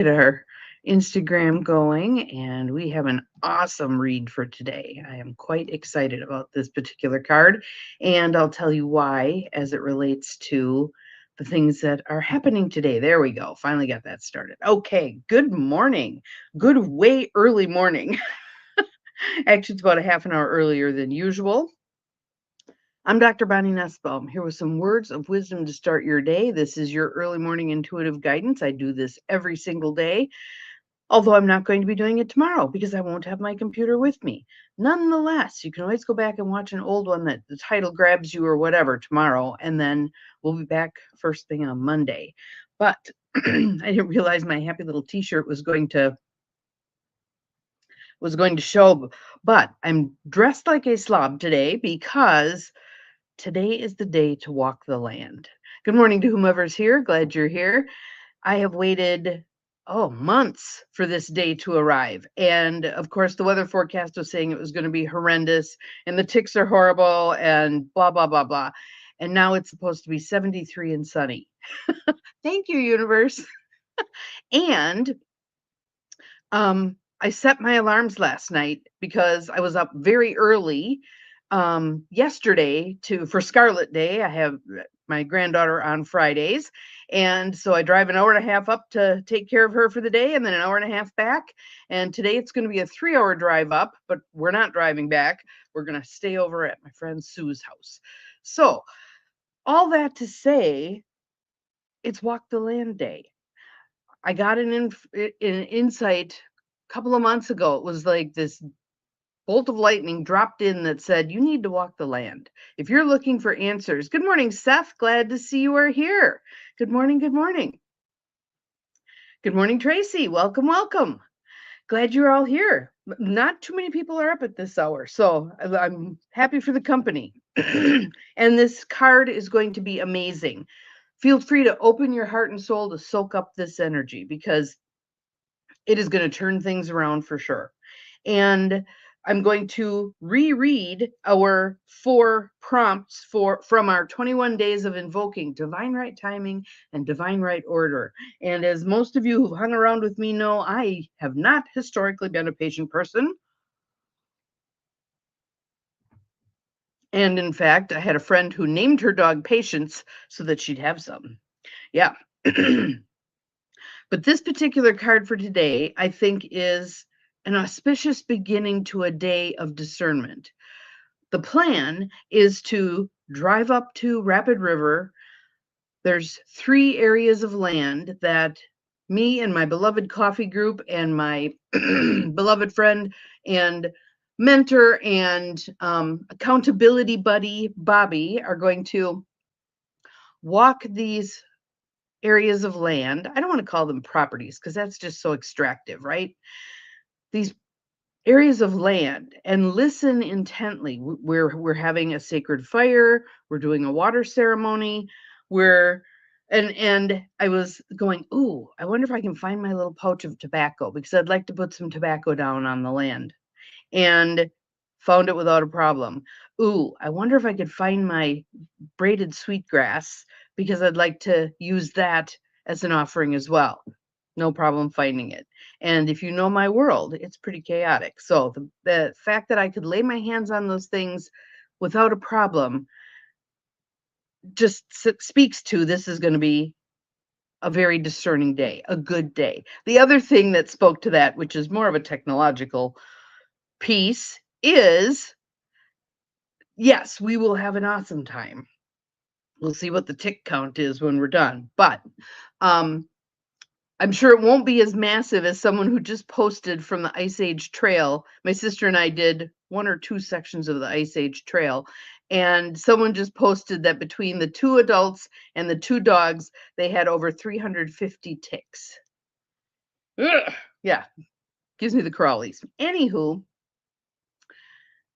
Get our Instagram going, and we have an awesome read for today. I am quite excited about this particular card, and I'll tell you why as it relates to the things that are happening today. There we go. Finally got that started. Okay, good morning. Good way early morning. Actually, it's about a half an hour earlier than usual. I'm Dr. Bonnie Nussbaum, here with some words of wisdom to start your day. This is your early morning intuitive guidance. I do this every single day. Although I'm not going to be doing it tomorrow because I won't have my computer with me. Nonetheless, you can always go back and watch an old one that the title grabs you or whatever tomorrow, and then we'll be back first thing on Monday. But I didn't realize my happy little t-shirt was going to show, but I'm dressed like a slob today because today is the day to walk the land. Good morning to whomever's here. Glad you're here. I have waited, months for this day to arrive. And of course, the weather forecast was saying it was going to be horrendous and the ticks are horrible and blah, blah, blah, blah. And now it's supposed to be 73 and sunny. Thank you, universe. And I set my alarms last night because I was up very early yesterday for Scarlet Day. I have my granddaughter on Fridays, and so I drive an hour and a half up to take care of her for the day, and then an hour and a half back. And today it's going to be a 3-hour drive up, but we're not driving back. We're going to stay over at my friend Sue's house. So all that to say, it's Walk the Land Day. I got an insight a couple of months ago. It was like this bolt of lightning dropped in that said, you need to walk the land. If you're looking for answers, good morning, Seth. Glad to see you are here. Good morning. Good morning. Good morning, Tracy. Welcome, welcome. Glad you're all here. Not too many people are up at this hour, so I'm happy for the company. And this card is going to be amazing. Feel free to open your heart and soul to soak up this energy because it is going to turn things around for sure. And I'm going to reread our 4 prompts from our 21 days of invoking divine right timing and divine right order. And as most of you who've hung around with me know, I have not historically been a patient person. And in fact, I had a friend who named her dog Patience so that she'd have some. Yeah. But this particular card for today, I think, is an auspicious beginning to a day of discernment. The plan is to drive up to Rapid River. There's 3 areas of land that me and my beloved coffee group and my beloved friend and mentor and accountability buddy, Bobby, are going to walk these areas of land. I don't want to call them properties because that's just so extractive, right? These areas of land and listen intently. We're having a sacred fire. We're doing a water ceremony. And I was going, ooh, I wonder if I can find my little pouch of tobacco because I'd like to put some tobacco down on the land. And found it without a problem. Ooh, I wonder if I could find my braided sweetgrass because I'd like to use that as an offering as well. No problem finding it. And if you know my world, it's pretty chaotic. So the fact that I could lay my hands on those things without a problem just speaks to this is going to be a very discerning day, a good day. The other thing that spoke to that, which is more of a technological piece, is yes, we will have an awesome time. We'll see what the tick count is when we're done. But I'm sure it won't be as massive as someone who just posted from the Ice Age Trail. My sister and I did 1 or 2 sections of the Ice Age Trail. And someone just posted that between the 2 adults and the 2 dogs, they had over 350 ticks. Ugh. Yeah, gives me the crawlies. Anywho,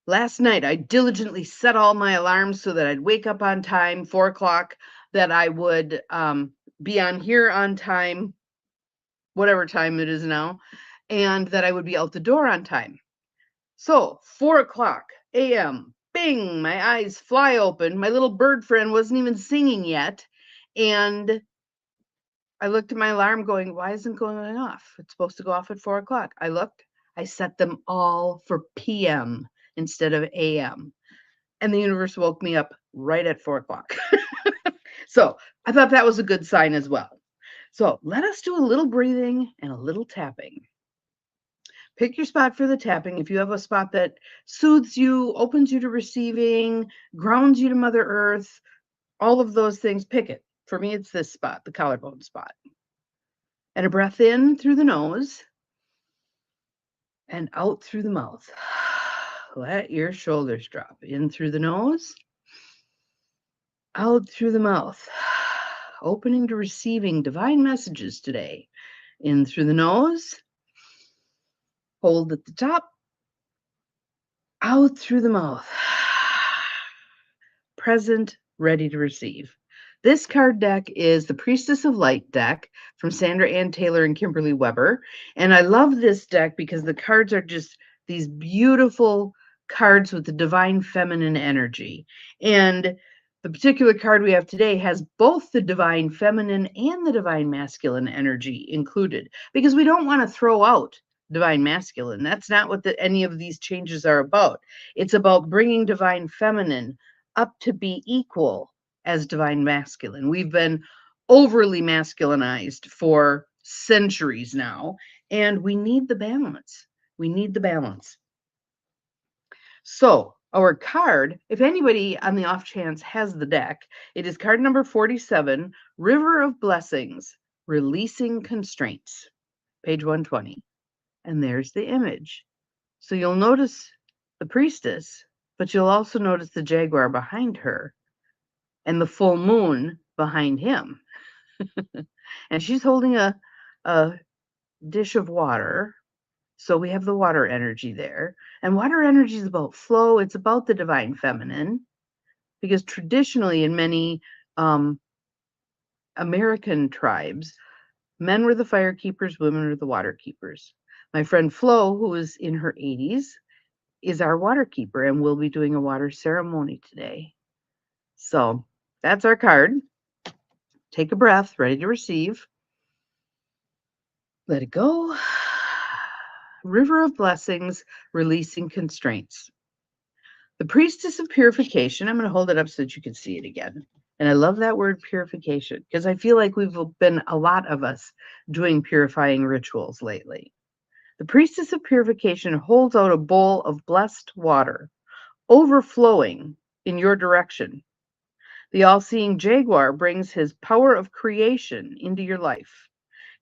last night, I diligently set all my alarms so that I'd wake up on time, 4 o'clock, that I would be on here on time, whatever time it is now, and that I would be out the door on time. So 4 o'clock a.m., bing, my eyes fly open. My little bird friend wasn't even singing yet. And I looked at my alarm going, why isn't it going off? It's supposed to go off at 4 o'clock. I looked, I set them all for PM instead of AM. And the universe woke me up right at 4 o'clock. So I thought that was a good sign as well. So let us do a little breathing and a little tapping. Pick your spot for the tapping. If you have a spot that soothes you, opens you to receiving, grounds you to Mother Earth, all of those things, pick it. For me, it's this spot, the collarbone spot. And a breath in through the nose and out through the mouth. Let your shoulders drop. In through the nose, out through the mouth. Opening to receiving divine messages today. In through the nose, hold at the top, out through the mouth. Present, ready to receive. This card deck is the Priestess of Light deck from Sandra Ann Taylor and Kimberly Weber. And I love this deck because the cards are just these beautiful cards with the divine feminine energy. And the particular card we have today has both the divine feminine and the divine masculine energy included, because we don't want to throw out divine masculine. That's not what any of these changes are about. It's about bringing divine feminine up to be equal as divine masculine. We've been overly masculinized for centuries now, and we need the balance. We need the balance. So our card, if anybody on the off chance has the deck, it is card number 47, River of Blessings, Releasing Constraints, page 120. And there's the image. So you'll notice the priestess, but you'll also notice the jaguar behind her and the full moon behind him. And she's holding a dish of water. So we have the water energy there. And water energy is about flow. It's about the divine feminine. Because traditionally in many American tribes, men were the fire keepers, women were the water keepers. My friend Flo, who is in her 80s, is our water keeper, and we'll be doing a water ceremony today. So that's our card. Take a breath, ready to receive. Let it go. River of Blessings, Releasing Constraints. The Priestess of Purification. I'm going to hold it up so that you can see it again. And I love that word purification because I feel like we've been, a lot of us, doing purifying rituals lately. The Priestess of Purification holds out a bowl of blessed water, overflowing in your direction. The all-seeing jaguar brings his power of creation into your life,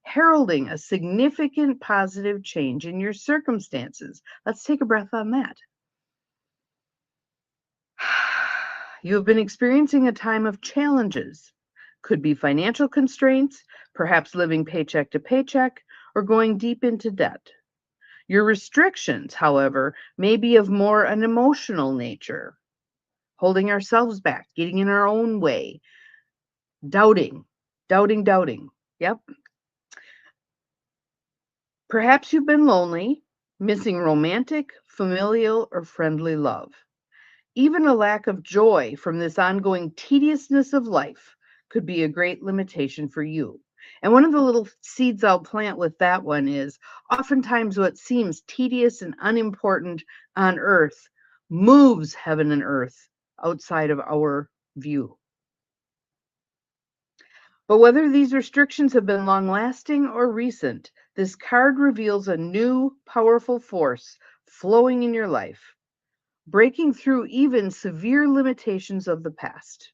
heralding a significant positive change in your circumstances. Let's take a breath on that. You have been experiencing a time of challenges. Could be financial constraints, perhaps living paycheck to paycheck, or going deep into debt. Your restrictions, however, may be of more an emotional nature, holding ourselves back, getting in our own way, doubting. Yep. Perhaps you've been lonely, missing romantic, familial, or friendly love. Even a lack of joy from this ongoing tediousness of life could be a great limitation for you. And one of the little seeds I'll plant with that one is, oftentimes what seems tedious and unimportant on earth moves heaven and earth outside of our view. But whether these restrictions have been long-lasting or recent, this card reveals a new, powerful force flowing in your life, breaking through even severe limitations of the past.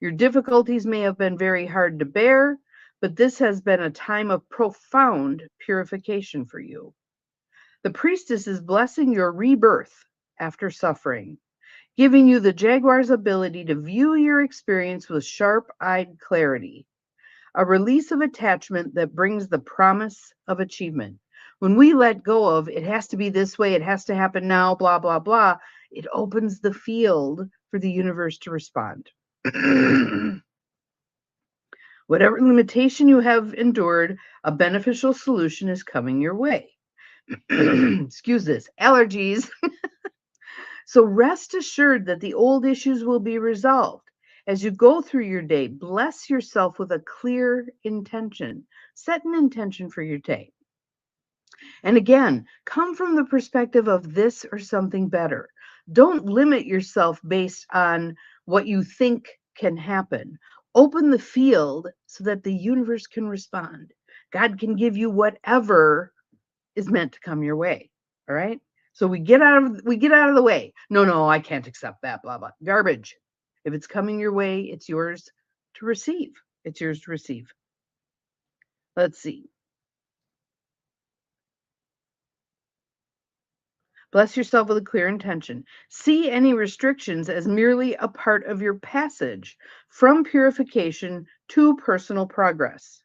Your difficulties may have been very hard to bear, but this has been a time of profound purification for you. The priestess is blessing your rebirth after suffering, giving you the jaguar's ability to view your experience with sharp-eyed clarity, a release of attachment that brings the promise of achievement. When we let go of, it has to be this way, it has to happen now, blah, blah, blah, it opens the field for the universe to respond. Whatever limitation you have endured, a beneficial solution is coming your way. Excuse this, allergies. So rest assured that the old issues will be resolved, As you go through your day, bless yourself with a clear intention. Set an intention for your day. And again, come from the perspective of this or something better. Don't limit yourself based on what you think can happen. Open the field so that the universe can respond. God can give you whatever is meant to come your way. All right? So we get out of the way. No, I can't accept that, blah blah. Garbage. If it's coming your way, it's yours to receive. It's yours to receive. Let's see. Bless yourself with a clear intention. See any restrictions as merely a part of your passage from purification to personal progress.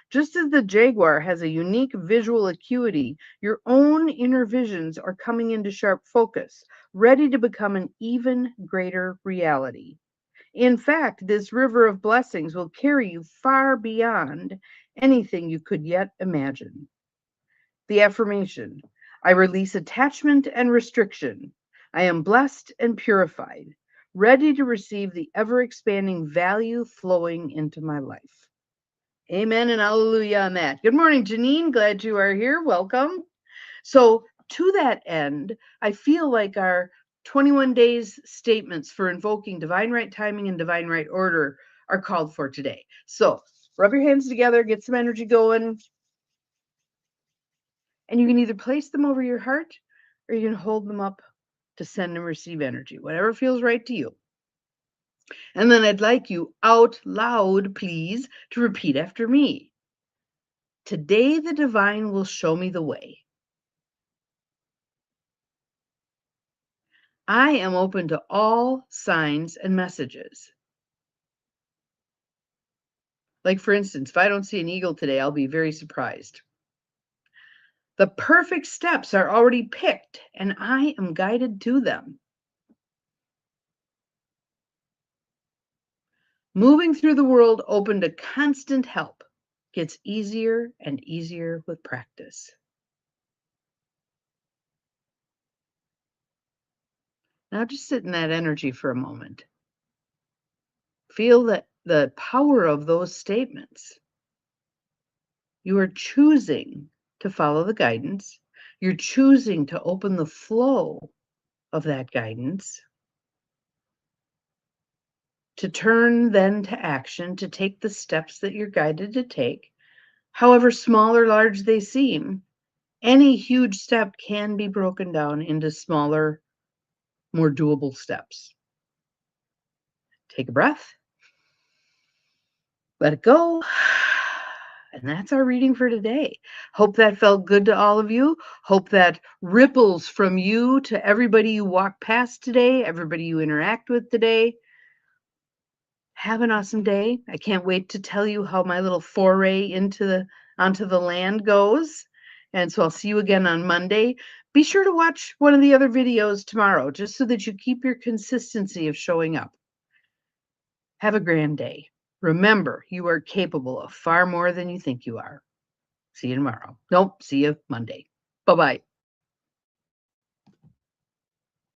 Just as the jaguar has a unique visual acuity, your own inner visions are coming into sharp focus, ready to become an even greater reality. In fact, this river of blessings will carry you far beyond anything you could yet imagine. The affirmation: I release attachment and restriction. I am blessed and purified, ready to receive the ever expanding value flowing into my life. Amen and hallelujah on that. Good morning, Janine. Glad you are here. Welcome. So, to that end, I feel like our 21 days statements for invoking divine right timing and divine right order are called for today. So, rub your hands together, get some energy going, and you can either place them over your heart or you can hold them up to send and receive energy, whatever feels right to you. And then I'd like you out loud, please, to repeat after me. Today, the divine will show me the way. I am open to all signs and messages. Like, for instance, if I don't see an eagle today, I'll be very surprised. The perfect steps are already picked, and I am guided to them. Moving through the world open to constant help gets easier and easier with practice. Now just sit in that energy for a moment. Feel that the power of those statements. You are choosing to follow the guidance. You're choosing to open the flow of that guidance, to turn then to action, to take the steps that you're guided to take, however small or large they seem. Any huge step can be broken down into smaller, more doable steps. Take a breath, let it go. And that's our reading for today. Hope that felt good to all of you. Hope that ripples from you to everybody you walk past today, everybody you interact with today. Have an awesome day. I can't wait to tell you how my little foray onto the land goes. And so I'll see you again on Monday. Be sure to watch one of the other videos tomorrow, just so that you keep your consistency of showing up. Have a grand day. Remember, you are capable of far more than you think you are. See you tomorrow. Nope, see you Monday. Bye-bye.